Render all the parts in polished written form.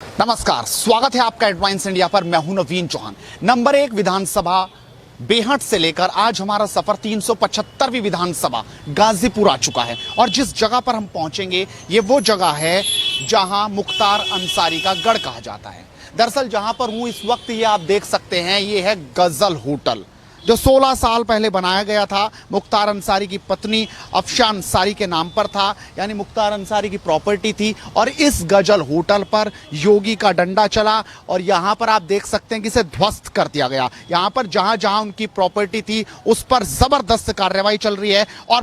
नमस्कार, स्वागत है आपका एडवांस इंडिया पर। मैं हूं नवीन चौहान। नंबर 1 विधानसभा बेहट से लेकर आज हमारा सफर 375वीं विधानसभा गाजीपुर आ चुका है और जिस जगह पर हम पहुंचेंगे ये वो जगह है जहां मुख्तार अंसारी का गढ़ कहा जाता है। दरअसल जहां पर हूं इस वक्त ये आप देख सकते हैं, ये है गजल होटल जो 16 साल पहले बनाया गया था। मुख्तार अंसारी की पत्नी अफशा अंसारी के नाम पर था, यानी मुख्तार अंसारी की प्रॉपर्टी थी और इस गजल होटल पर योगी का डंडा चला और यहाँ पर आप देख सकते हैं कि इसे ध्वस्त कर दिया गया। यहाँ पर जहाँ जहाँ उनकी प्रॉपर्टी थी उस पर जबरदस्त कार्रवाई चल रही है और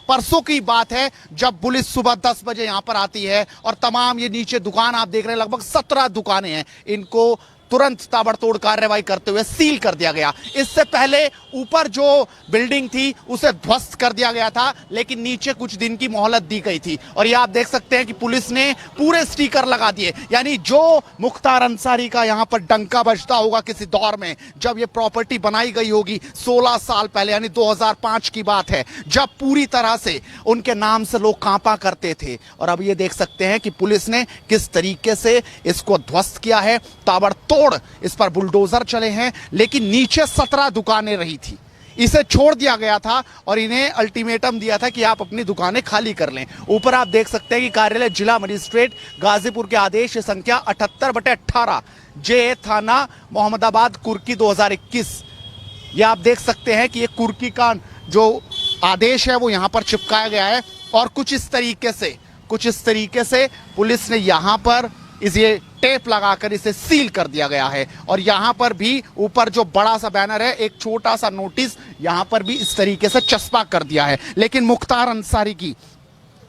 परसों की बात है जब पुलिस सुबह 10 बजे यहाँ पर आती है और तमाम ये नीचे दुकान आप देख रहे हैं, लगभग 17 दुकानें हैं, इनको तुरंत ताबड़तोड़ कार्रवाई करते हुए सील कर दिया गया। इससे पहले ऊपर जो बिल्डिंग थी उसे ध्वस्त कर दिया गया था, लेकिन नीचे कुछ दिन की मोहलत दी गई थी और ये आप देख सकते हैं कि पुलिस ने पूरे स्टिकर लगा दिए। यानी जो मुख्तार अंसारी का यहां पर डंका बजता होगा किसी दौर में, जब ये प्रॉपर्टी बनाई गई होगी 16 साल पहले, यानी 2005 की बात है, जब पूरी तरह से उनके नाम से लोग कांपा करते थे। और अब ये देख सकते हैं कि पुलिस ने किस तरीके से इसको ध्वस्त किया है। ताबड़तोड़ इस पर बुलडोजर चले हैं, लेकिन नीचे 17 दुकानें रही थी, इसे छोड़ दिया गया था और इन्हें अल्टीमेटम दिया था कि आप अपनी दुकानें खाली कर लें। ऊपर आप देख सकते हैं कि कार्यालय जिला मजिस्ट्रेट गाजीपुर के आदेश संख्या 78/18 जे थाना मोहम्मदाबाद कुर्की 2021। ये आप देख सकते हैं कि ये कुर्की का जो आदेश है वो यहां पर चिपकाया गया है और कुछ इस तरीके से पुलिस ने यहां पर ये टेप लगाकर इसे सील कर दिया गया है। और यहां पर भी ऊपर जो बड़ा सा बैनर है, एक छोटा सा नोटिस यहां पर भी इस तरीके से चस्पा कर दिया है। लेकिन मुख्तार अंसारी की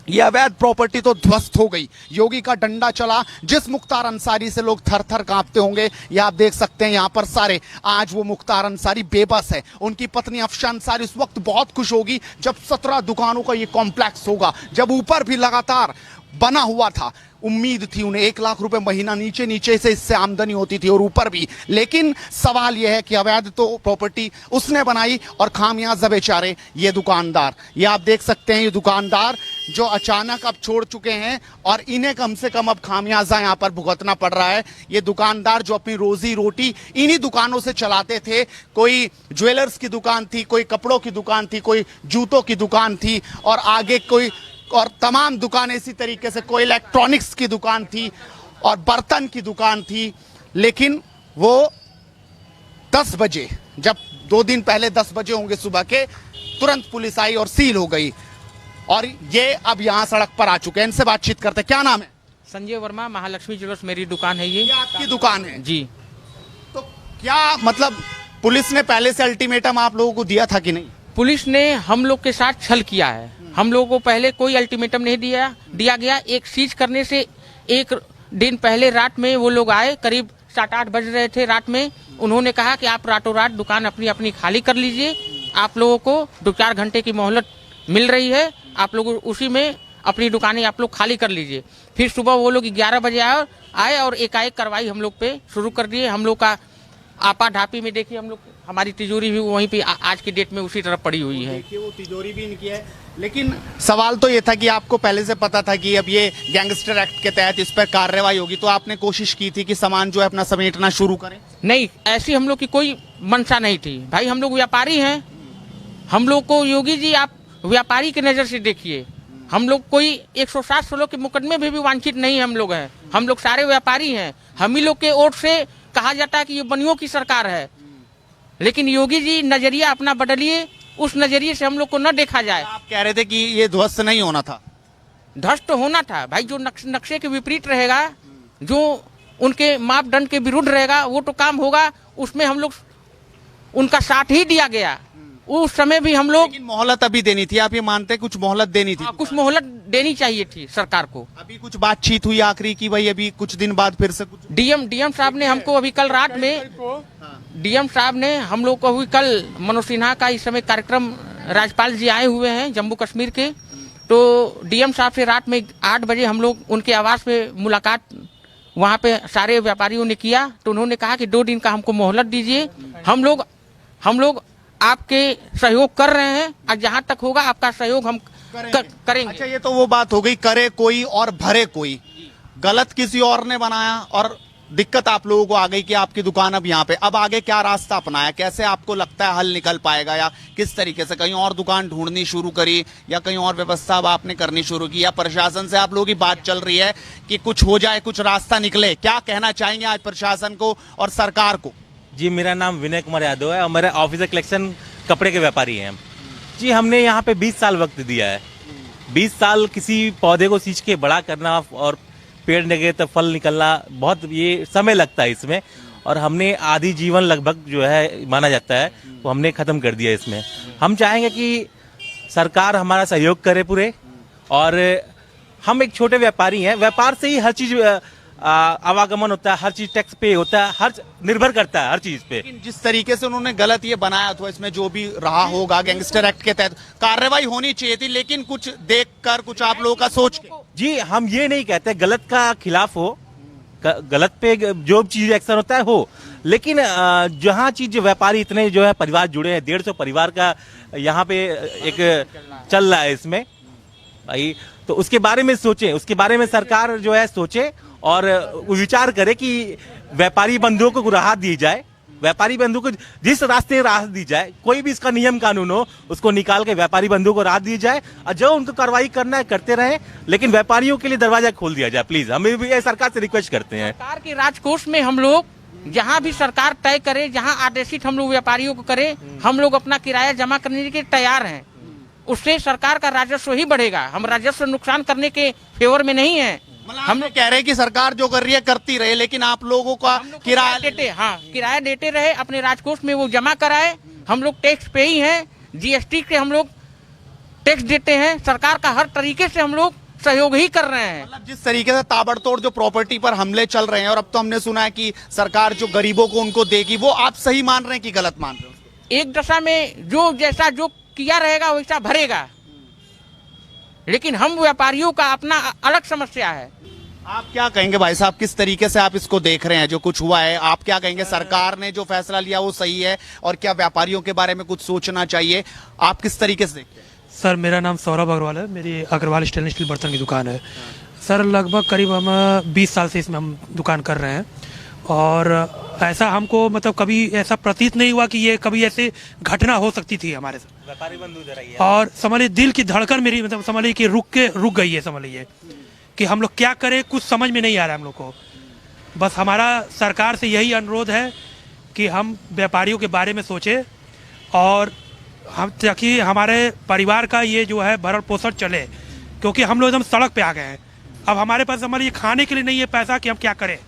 यह अवैध प्रॉपर्टी तो ध्वस्त हो गई, योगी का डंडा चला। जिस मुख्तार अंसारी से लोग थर थर कांपते होंगे, ये आप देख सकते हैं यहां पर सारे, आज वो मुख्तार अंसारी बेबस है। उनकी पत्नी अफशा अंसारी इस वक्त बहुत खुश होगी जब 17 दुकानों का ये कॉम्प्लेक्स होगा, जब ऊपर भी लगातार बना हुआ था। उम्मीद थी उन्हें 1 लाख रुपए महीना नीचे से इससे आमदनी होती थी और ऊपर भी। लेकिन सवाल यह है कि अवैध तो प्रॉपर्टी उसने बनाई और खामियाजा बेचारे ये दुकानदार, ये आप देख सकते हैं, ये दुकानदार जो अचानक अब छोड़ चुके हैं और इन्हें कम से कम अब खामियाजा यहां पर भुगतना पड़ रहा है। ये दुकानदार जो अपनी रोजी रोटी इन्हीं दुकानों से चलाते थे, कोई ज्वेलर्स की दुकान थी, कोई कपड़ों की दुकान थी, कोई जूतों की दुकान थी और आगे कोई और तमाम दुकानें इसी तरीके से, कोई इलेक्ट्रॉनिक्स की दुकान थी और बर्तन की दुकान थी। लेकिन वो 10 बजे, जब 2 दिन पहले 10 बजे होंगे सुबह के, तुरंत पुलिस आई और सील हो गई और ये अब यहां सड़क पर आ चुके हैं। इनसे बातचीत करते हैं। क्या नाम है? संजय वर्मा, महालक्ष्मी ज्वेलर्स मेरी दुकान है। ये आपकी दुकान है जी। तो क्या मतलब पुलिस ने पहले से अल्टीमेटम आप लोगों को दिया था कि नहीं? पुलिस ने हम लोग के साथ छल किया है। हम लोगों को पहले कोई अल्टीमेटम नहीं दिया गया। एक सीज करने से 1 दिन पहले रात में वो लोग आए, करीब 7-8 बज रहे थे रात में। उन्होंने कहा कि आप रातों रात दुकान अपनी अपनी खाली कर लीजिए, आप लोगों को 2-4 घंटे की मोहलत मिल रही है, आप लोग उसी में अपनी दुकानें आप लोग खाली कर लीजिए। फिर सुबह वो लोग 11 बजे आए और एकाएक कार्रवाई हम लोग पे शुरू कर दिए। हम लोग का आपा ढापी में देखिए, हम लोग हमारी तिजोरी भी वहीं पे आज की डेट में उसी तरफ पड़ी हुई है। देखिए वो तिजोरी भी इनकी है। लेकिन सवाल तो ये था कि आपको पहले से पता था कि अब ये गैंगस्टर एक्ट के तहत इस पर कार्रवाई होगी, तो आपने कोशिश की थी कि सामान जो है अपना समेटना शुरू करें? नहीं, ऐसी हम लोग की कोई मंशा नहीं थी। भाई हम लोग व्यापारी हैं, हम लोग को योगी जी आप व्यापारी की नजर से देखिए। हम लोग कोई 107-16 के मुकदमे भी वांछित नहीं हम लोग हैं। हम लोग सारे व्यापारी हैं। हम ही लोग के वोट से कहा जाता है कि ये बनियों की सरकार है, लेकिन योगी जी नजरिया अपना बदलिए, उस नजरिए से हम लोग को न देखा जाए। आप कह रहे थे कि ये ध्वस्त नहीं होना था? ध्वस्त तो होना था भाई। जो नक्शे के विपरीत रहेगा, जो उनके मापदंड के विरुद्ध रहेगा, वो तो काम होगा। उसमें हम लोग उनका साथ ही दिया गया। उस समय भी हम लोग, लेकिन मोहलत अभी देनी थी, आप ये मानते हैं कुछ मोहलत देनी थी? कुछ मोहलत देनी चाहिए थी सरकार को। अभी कुछ बातचीत हुई आखिरी की भाई अभी कुछ दिन बाद फिर से कुछ? डीएम साहब ने हमको अभी कल रात में, डीएम साहब ने हम लोग को अभी कल, मनोज सिन्हा का इस समय कार्यक्रम, राज्यपाल जी आए हुए हैं जम्मू कश्मीर के, तो डीएम साहब से रात में 8 बजे हम लोग उनके आवास पे मुलाकात वहाँ पे सारे व्यापारियों ने किया। तो उन्होंने कहा कि 2 दिन का हमको मोहलत दीजिए, हम लोग आपके सहयोग कर रहे हैं और जहाँ तक होगा आपका सहयोग हम करेंगे। अच्छा, ये तो वो बात हो गई, करे कोई और भरे कोई। गलत किसी और ने बनाया और दिक्कत आप लोगों को आ गई कि आपकी दुकान अब यहाँ पे, अब आगे क्या रास्ता अपनाया, कैसे आपको लगता है हल निकल पाएगा, या किस तरीके से कहीं और दुकान ढूंढनी शुरू करी या कहीं और व्यवस्था अब आपने करनी शुरू की, या प्रशासन से आप लोगों की बात चल रही है कि कुछ हो जाए, कुछ रास्ता निकले? क्या कहना चाहेंगे आज प्रशासन को और सरकार को? जी, मेरा नाम विनय कुमार यादव है और मेरा ऑफिसर कलेक्शन कपड़े के व्यापारी हैं हम। जी, हमने यहाँ पे 20 साल वक्त दिया है। 20 साल किसी पौधे को सींच के बड़ा करना और पेड़ लगे तो फल निकलना, बहुत ये समय लगता है इसमें, और हमने आधी जीवन लगभग जो है माना जाता है वो हमने खत्म कर दिया इसमें। हम चाहेंगे कि सरकार हमारा सहयोग करे पूरे, और हम एक छोटे व्यापारी हैं, व्यापार से ही हर चीज आवागमन होता है, हर चीज टैक्स पे होता है, हर निर्भर करता है हर चीज पे। लेकिन जिस तरीके से उन्होंने गलत ये बनाया था, इसमें जो भी रहा होगा गैंगस्टर एक्ट के तहत कार्रवाई होनी चाहिए थी, लेकिन कुछ देखकर, कुछ आप लोगों का सोच के। जी, हम ये नहीं कहते गलत का खिलाफ हो, गलत पे जो चीज एक्शन होता है हो, लेकिन जहाँ चीज व्यापारी इतने जो है परिवार जुड़े हैं, 150 परिवार का यहाँ पे एक चल रहा है इसमें भाई, तो उसके बारे में सोचे, उसके बारे में सरकार जो है सोचे और विचार करे कि व्यापारी बंधुओं को राहत दी जाए, व्यापारी बंधु को जिस रास्ते राहत दी जाए, कोई भी इसका नियम कानून हो उसको निकाल के व्यापारी बंधु को राहत दी जाए, और जो उनको कार्रवाई करना है करते रहे, लेकिन व्यापारियों के लिए दरवाजा खोल दिया जाए प्लीज। हम भी ये सरकार से रिक्वेस्ट करते हैं। सरकार के राजकोष में हम लोग जहाँ भी सरकार तय करे, जहाँ आदेशित हम लोग व्यापारियों को करे, हम लोग अपना किराया जमा करने के तैयार हैं। उससे सरकार का राजस्व ही बढ़ेगा, हम राजस्व नुकसान करने के फेवर में नहीं है। हम लोग कह रहे हैं कि सरकार जो कर रही है करती रहे, लेकिन आप लोगों का किराया देते, हाँ किराया देते रहे, अपने राजकोष में वो जमा कराए। हम लोग टैक्स पे ही हैं, जीएसटी के हम लोग टैक्स देते हैं, सरकार का हर तरीके से हम लोग सहयोग ही कर रहे हैं। मतलब जिस तरीके से ताबड़तोड़ जो प्रॉपर्टी पर हमले चल रहे हैं, और अब तो हमने सुना है कि सरकार जो गरीबों को उनको देगी, वो आप सही मान रहे हैं कि गलत मान रहे हैं? एक दशा में जो जैसा जो किया रहेगा वैसा भरेगा, लेकिन हम व्यापारियों का अपना अलग समस्या है। आप क्या कहेंगे भाई साहब, किस तरीके से आप इसको देख रहे हैं जो कुछ हुआ है? आप क्या कहेंगे, सरकार ने जो फैसला लिया वो सही है, और क्या व्यापारियों के बारे में कुछ सोचना चाहिए? आप किस तरीके से देखते हैं? सर, मेरा नाम सौरभ अग्रवाल है, मेरी अग्रवाल स्टेनलेस स्टील बर्तन की दुकान है। सर, लगभग करीब हम 20 साल से इसमें हम दुकान कर रहे हैं, और ऐसा हमको मतलब कभी ऐसा प्रतीत नहीं हुआ कि ये कभी ऐसे घटना हो सकती थी हमारे साथ। व्यापारी बंधु इधर आइए। और समझ लीजिए दिल की धड़कन मेरी मतलब समझ लीजिए कि रुक गई है, समझ लीजिए कि हम लोग क्या करें, कुछ समझ में नहीं आ रहा है हम लोग को। बस हमारा सरकार से यही अनुरोध है कि हम व्यापारियों के बारे में सोचें, और हम ताकि हमारे परिवार का ये जो है भरण पोषण चले, क्योंकि हम लोग एकदम सड़क पे आ गए हैं। अब हमारे पास हमारे खाने के लिए नहीं है पैसा कि हम क्या करें।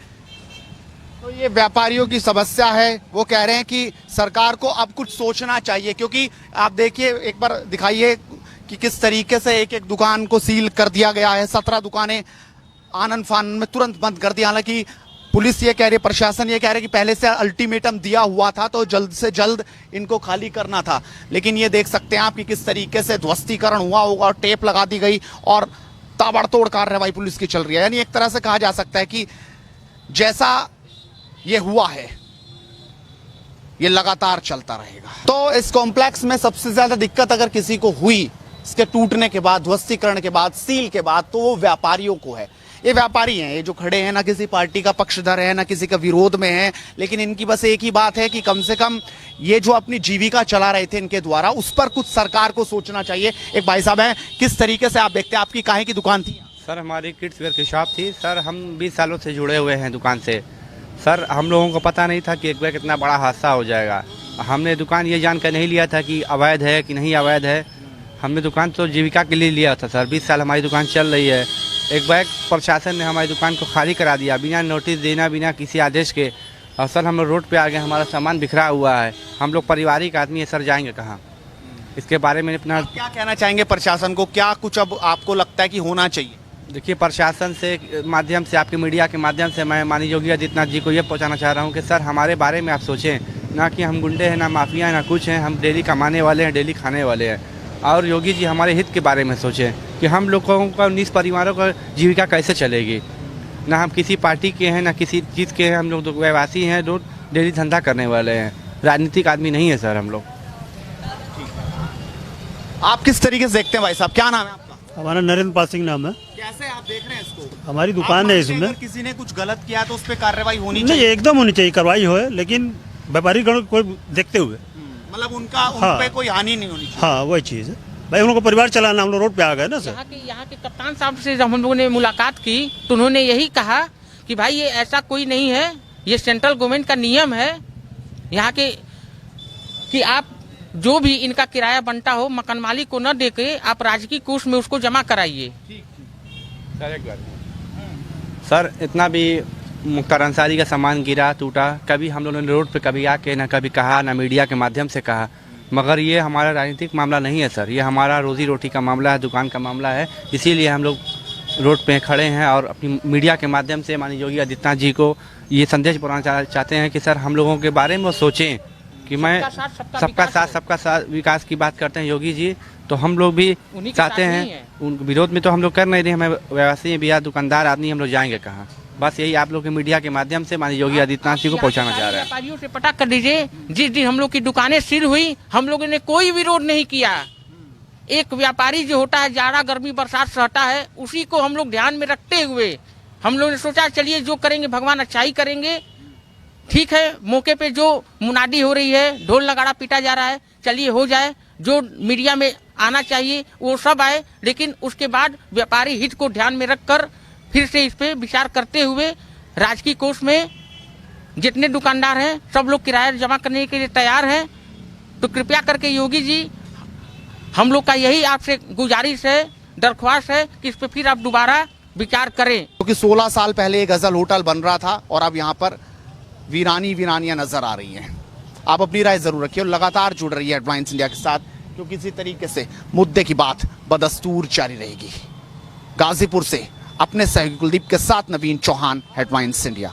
तो ये व्यापारियों की समस्या है, वो कह रहे हैं कि सरकार को अब कुछ सोचना चाहिए, क्योंकि आप देखिए, एक बार दिखाइए कि किस तरीके से एक एक दुकान को सील कर दिया गया है। 17 दुकानें आनन फानन में तुरंत बंद कर दी। हालांकि पुलिस ये कह रही है, प्रशासन ये कह रहा है कि पहले से अल्टीमेटम दिया हुआ था, तो जल्द से जल्द इनको खाली करना था। लेकिन ये देख सकते हैं आप कि किस तरीके से ध्वस्तीकरण हुआ होगा, और टेप लगा दी गई, और ताबड़तोड़ कार्रवाई पुलिस की चल रही है। यानी एक तरह से कहा जा सकता है कि जैसा ये हुआ है ये लगातार चलता रहेगा। तो इस कॉम्प्लेक्स में सबसे ज्यादा दिक्कत अगर किसी को हुई इसके टूटने के बाद, ध्वस्तीकरण के बाद, सील के बाद, तो वो व्यापारियों को है। ये व्यापारी हैं, ये जो खड़े हैं, ना किसी पार्टी का पक्षधर है, ना किसी का विरोध में है, लेकिन इनकी बस एक ही बात है कि कम से कम ये जो अपनी जीविका चला रहे थे इनके द्वारा, उस पर कुछ सरकार को सोचना चाहिए। एक भाई साहब हैं, किस तरीके से आप देखते हैं? आपकी काहे की दुकान थी? सर, हमारी किड्स वेयर की शॉप थी सर। हम 20 सालों से जुड़े हुए हैं दुकान से सर। हम लोगों को पता नहीं था कि एक बार कितना बड़ा हादसा हो जाएगा। हमने दुकान ये जानकर नहीं लिया था कि अवैध है कि नहीं अवैध है। हमने दुकान तो जीविका के लिए लिया था सर। 20 साल हमारी दुकान चल रही है। एक बार प्रशासन ने हमारी दुकान को खाली करा दिया बिना नोटिस देना, बिना किसी आदेश के। और सर हम लोग रोड पे आ गए, हमारा सामान बिखरा हुआ है। हम लोग पारिवारिक आदमी है सर, जाएंगे कहाँ? इसके बारे में अपना क्या कहना चाहेंगे प्रशासन को? क्या कुछ अब आपको लगता है कि होना चाहिए? देखिए, प्रशासन से माध्यम से, आपके मीडिया के माध्यम से मैं माननीय योगी आदित्यनाथ जी को ये पहुंचाना चाह रहा हूं कि सर हमारे बारे में आप सोचें, ना कि हम गुंडे हैं, ना माफिया हैं, ना कुछ हैं। हम डेली कमाने वाले हैं, डेली खाने वाले हैं। और योगी जी हमारे हित के बारे में सोचें कि हम लोगों का 19 परिवारों का जीविका कैसे चलेगी। ना हम किसी पार्टी के हैं, ना किसी चीज़ के हैं। हम लोग तो व्यवसायी हैं, जो डेली धंधा करने वाले हैं। राजनीतिक आदमी नहीं है सर हम लोग। आप किस तरीके से देखते हैं भाई साहब? क्या नाम है आपका? हमारा नरेंद्र पाल सिंह नाम है। कैसे आप देख रहे हैं इसको? हमारी आप दुकान है मानते हैं इसमें। अगर किसी ने कुछ गलत किया तो उस पर कार्रवाई होनी नहीं, चाहिए? एकदम होनी चाहिए, कार्रवाई हो, लेकिन व्यापारी गण को देखते हुए। मतलब उनका उन हाँ। पे कोई हानि नहीं होनी चाहिए। हाँ, वही चीज़ है भाई, हम लोग को परिवार चलाना, हम लोग रोड पे आ गए ना सर। यहाँ के कप्तान साहब से जब हम लोगों ने मुलाकात की तो उन्होंने यही कहा कि भाई ये ऐसा कोई नहीं है, ये सेंट्रल गवर्नमेंट का नियम है यहाँ के कि आप जो भी इनका किराया बनता हो मकान मालिक को न दे के आप राजकीय कोष में उसको जमा कराइए। सर इतना भी मुख्तार अंसारी का सामान गिरा टूटा, कभी हम लोगों ने रोड पे कभी आके ना कभी कहा, ना मीडिया के माध्यम से कहा, मगर ये हमारा राजनीतिक मामला नहीं है सर, ये हमारा रोजी रोटी का मामला है, दुकान का मामला है। इसीलिए हम लोग रोड पे खड़े हैं और अपनी मीडिया के माध्यम से माननीय योगी आदित्यनाथ जी को ये संदेश पहुंचाना चाहते हैं कि सर हम लोगों के बारे में सोचें कि मैं सबका साथ विकास की बात करते हैं योगी जी, तो हम लोग भी चाहते हैं। उन विरोध में तो हम लोग कर नहीं रहे, हमें व्यवसायी बिहार दुकानदार आदमी, हम लोग जाएंगे कहाँ? बस यही आप लोग के मीडिया के माध्यम से माननीय योगी आदित्यनाथ जी को पहुंचाना चाह रहे हैं। व्यापारियों से पता कर दीजिए, जिस दिन हम लोग की दुकानें सील हुई हम लोगों ने कोई विरोध नहीं किया। एक व्यापारी जो होता है जाड़ा गर्मी बरसात सहता है, उसी को हम लोग ध्यान में रखते हुए हम लोग ने सोचा चलिए जो करेंगे भगवान अच्छाई करेंगे। ठीक है, मौके पे जो मुनादी हो रही है, ढोल नगाड़ा पीटा जा रहा है, चलिए हो जाए, जो मीडिया में आना चाहिए वो सब आए, लेकिन उसके बाद व्यापारी हित को ध्यान में रखकर फिर से इस पे विचार करते हुए राजकीय कोष में जितने दुकानदार हैं सब लोग किराया जमा करने के लिए तैयार हैं। तो कृपया करके योगी जी हम लोग का यही आपसे गुजारिश है, दरख्वास्त है कि इस पे फिर आप दोबारा विचार करें। क्योंकि 16 साल पहले एक गजल होटल बन रहा था और अब यहाँ पर वीरानियां नजर आ रही हैं। आप अपनी राय जरूर रखिए और लगातार जुड़ रही है हेडलाइंस इंडिया के साथ, क्योंकि इसी तरीके से मुद्दे की बात बदस्तूर जारी रहेगी। गाजीपुर से अपने सहयोगी कुलदीप के साथ नवीन चौहान, हेडलाइंस इंडिया।